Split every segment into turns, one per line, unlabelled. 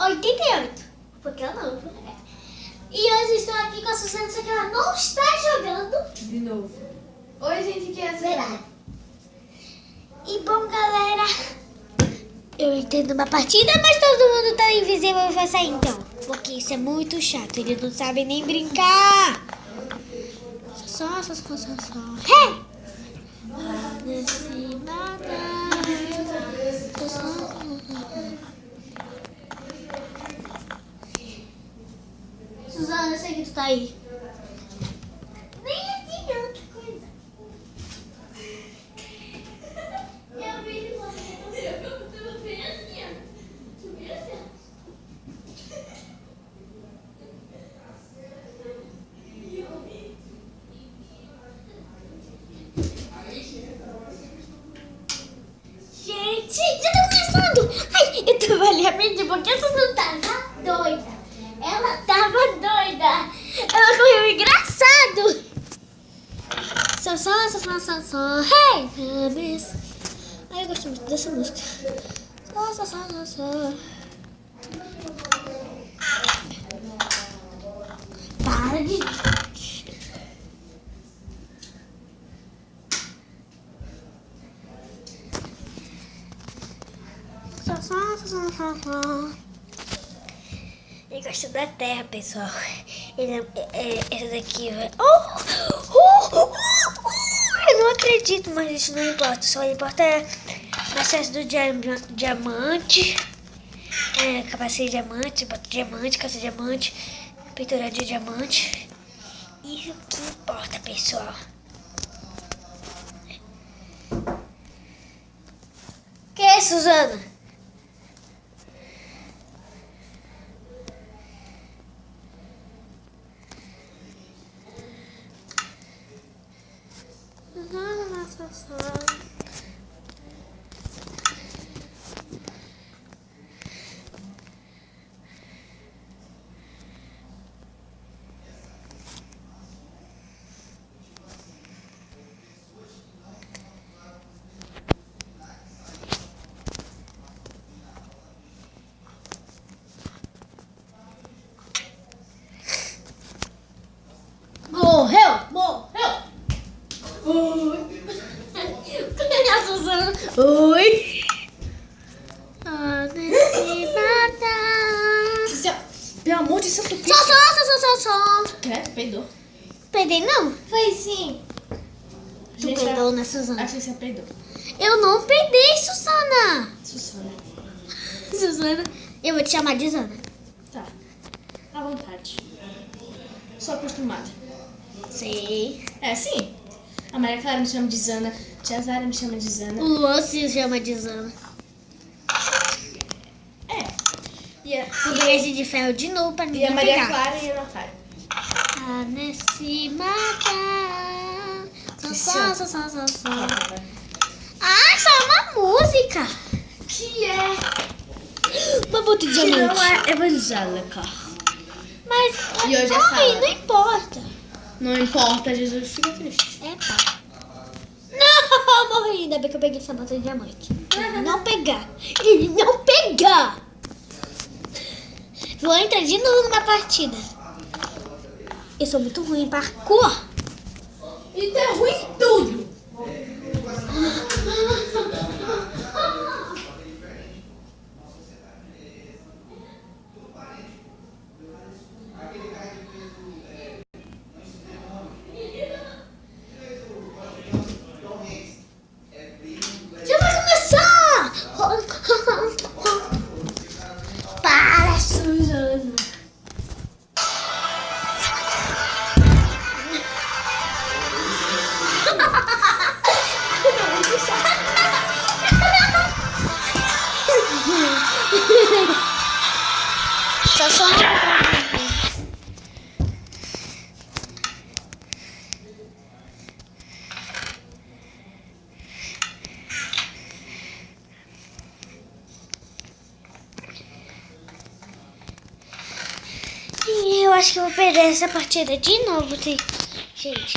88. Porque eu não. E hoje estou aqui com a Suzana, só que ela não está jogando.
De novo. Oi, gente, que é essa?
Verdade. E bom, galera, eu entendo uma partida, mas todo mundo tá invisível e vai sair então. Porque isso é muito chato, eles não sabem nem brincar. Só. Hey! Suzana, eu sei que tu tá aí. Nem assim, outra coisa. Eu vi ele morrendo. Eu vi assim, ó. Tu viu assim, ó? Gente, já tá começando! Ai, eu tava ali a pedir porque a Suzana tava doida. Ela tava doida. Ela correu engraçado. Só. Hey, babies. Ai, eu gosto muito dessa música. Só. Para de... Só. Eu gosto da terra, pessoal. Essa daqui vai... Eu não acredito, mas isso não importa. Só importa o acesso do diamante. Capacete de diamante, bota diamante, caça de diamante, pintura de diamante. Isso que importa, pessoal. Que é, Suzana? Morreu! Oi! Cadê a Suzana? Oi!
Pelo amor de Santo Cristo.
Só.
Credo, peidou.
Peidei não?
Foi sim.
Tu peidou, né, Suzana?
Acho que você peidou.
Eu não peidei, Suzana.
Susana.
Eu vou te chamar de Zana.
Tá. À vontade. Sou acostumada.
Sei.
É, sim. A Maria Clara me chama de Zana. Tia Zara me chama de Zana.
O Luan se chama de Zana.
E
Foguete de ferro de novo pra ninguém
a Maria
pegar.
Clara e a Natália.
Nesse matar. Só.
Tá.
Ah, só uma música.
Que é...
Uma bota de
Que não
diamante.
é evangélica.
Mas
E hoje é
ai,
sábado.
não importa.
Não importa, Jesus fica triste.
É pá. Não, morri. Ainda bem que eu peguei essa bota de diamante. Não pegar. Ele não pegar. Vou entrar de novo numa partida. Eu sou muito ruim em parkour.
E tu é ruim em tudo.
Já vai começar! Para, Suzana. Só eu acho que eu vou perder essa partida de novo, gente.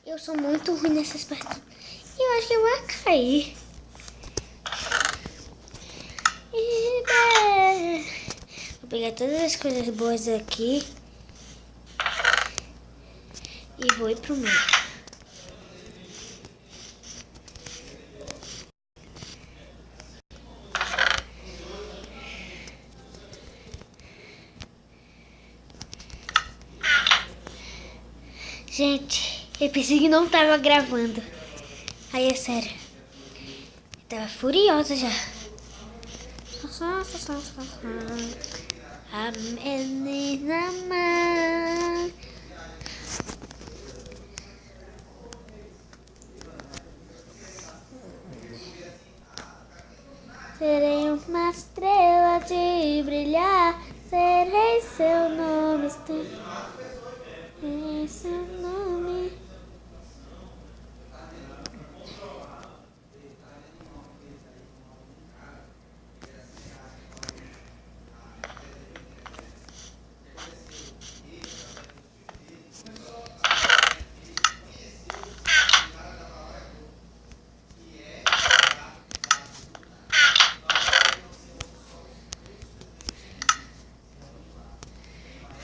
Eu sou muito ruim nessas partidas. Eu acho que eu vou cair. Vou pegar todas as coisas boas aqui e vou ir pro meio. Gente, eu pensei que não tava gravando. Aí é sério. Eu tava furiosa já. A menina má. Serei uma estrela de brilhar. Serei seu nome. Serei seu nome.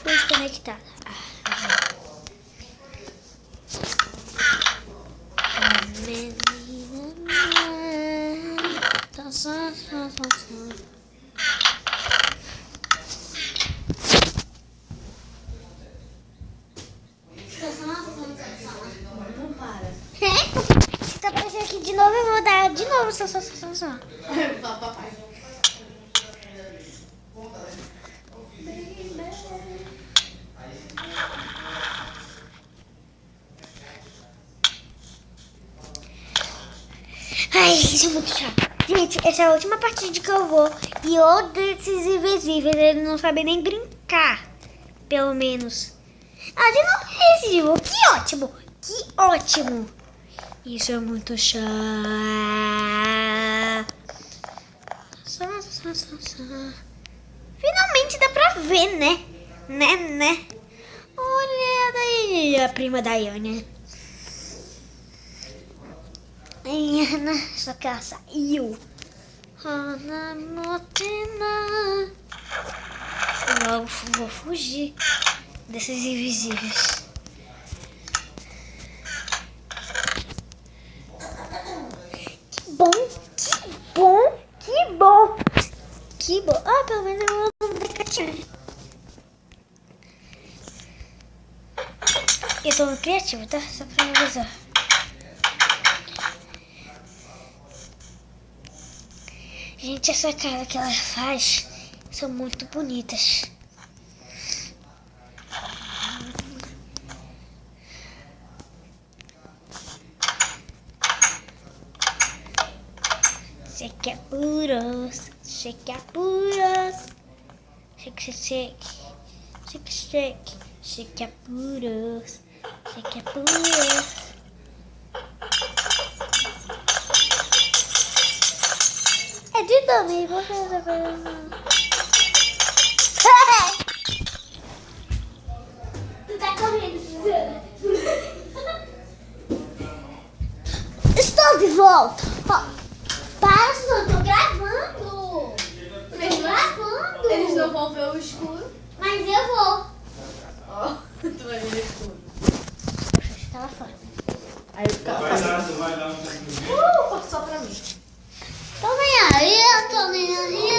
Fui desconectada. Menina má. Tá só.
Não para.
Se tá aparecendo aqui de novo, eu vou dar de novo. Só.
Papai.
Ai, isso é muito chato. Gente, essa é a última partida que eu vou. E o desses invisíveis, eles não sabem nem brincar. Pelo menos. Ah, de novo invisível. Que ótimo. Que ótimo. Isso é muito chato. Finalmente dá pra ver, né? Né? Olha daí, a prima da Iane. Ana, só que ela saiu. Ana Motina. Eu vou fugir desses invisíveis. Que bom. Ah, pelo menos eu vou da Catinha. Eu tô no criativo, tá? Só pra me avisar. Gente, essa cara que ela faz são muito bonitas. Shake apuros, shake apuros, shake apuros, shake apuros. É de dormir, você não tá fazendo.
Tu tá correndo, Suzana?
Estou de volta. Para, Suzana, tô gravando.
Eles não vão ver o escuro.
Mas eu vou.
Ó, tu vai ver o escuro.
Tá lá fora.
Aí eu ficava.
Vai dar um
Corta só pra mim.
Tô nem aí, eu tô nem aí.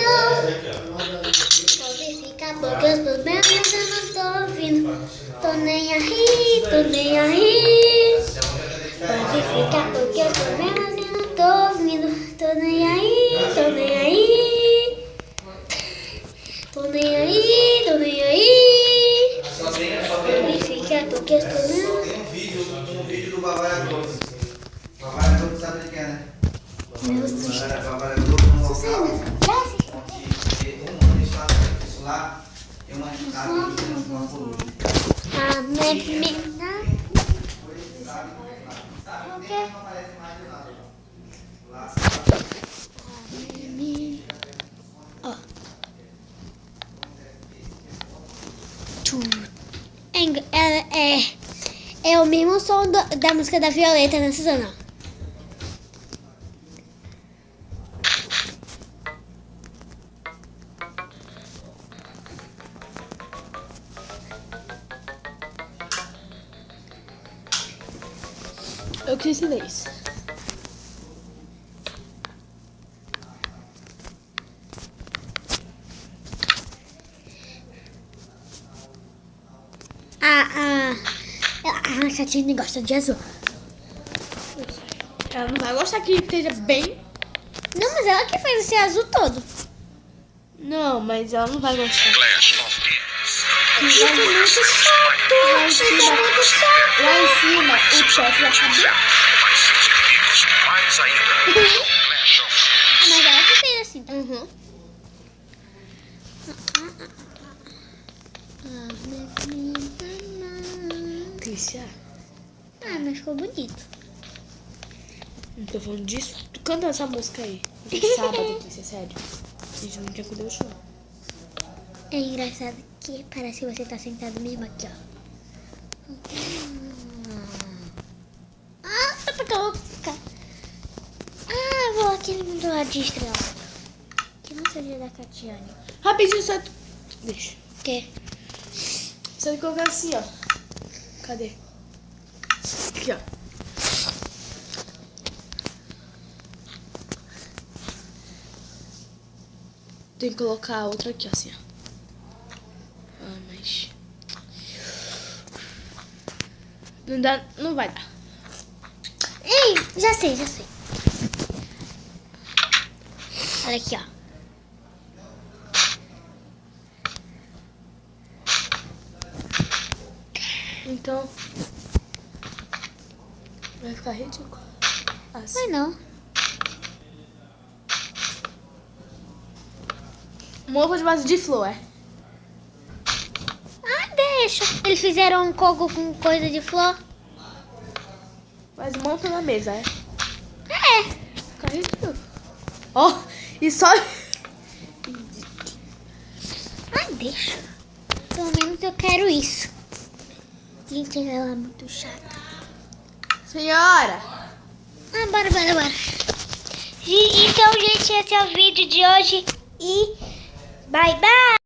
Pode ficar porque os problemas eu não tô ouvindo. Tô nem aí. Pode ficar porque os problemas eu não tô ouvindo. Tô nem aí. Pode ficar porque os problemas.
Tem um vídeo do Babaia Globo. Babaia Globo sabe o que é, né? Babaia Globo no local onde um ano eles fazem isso lá, tem uma coruja.
A menina. O quê? Ó. É o mesmo som da música da Violeta, né, Suzana?
Eu que ensinei isso.
A Catinha gosta de azul.
Ela não vai gostar que esteja bem.
Não, mas ela que fez esse azul todo.
Não, mas ela não vai gostar.
Isso é muito chato. Isso é muito chato.
Lá em cima, o teto vai caber.
Mas ela que fez assim.
Uhum. Crícia,
Mas ficou bonito.
não tô falando disso. Tu canta essa música aí. De sábado, Crícia, sério. A gente não tinha que Deus show.
É engraçado que parece que você tá sentado mesmo aqui, ó. Tá pra cá, eu vou ficar. Vou aqui do lado de estrela. Que não seja da Catiane.
Rapidinho, só... Deixa.
O quê?
Só de colocar assim, ó. Cadê? Aqui, ó. Tem que colocar a outra aqui, ó, assim, ó. Mas... Não dá... Não vai dar.
Ei, já sei. Olha aqui, ó.
Então... Vai ficar ridículo. Assim.
Mas não.
Uma roupa de base de flor, é?
Deixa. Eles fizeram um coco com coisa de flor.
Mas monta na mesa, é?
É.
Fica ridículo. Ó, e só...
Deixa. Pelo menos eu quero isso. Gente, ela é muito chata.
Senhora!
Bora. Então, gente, esse é o vídeo de hoje. E bye, bye!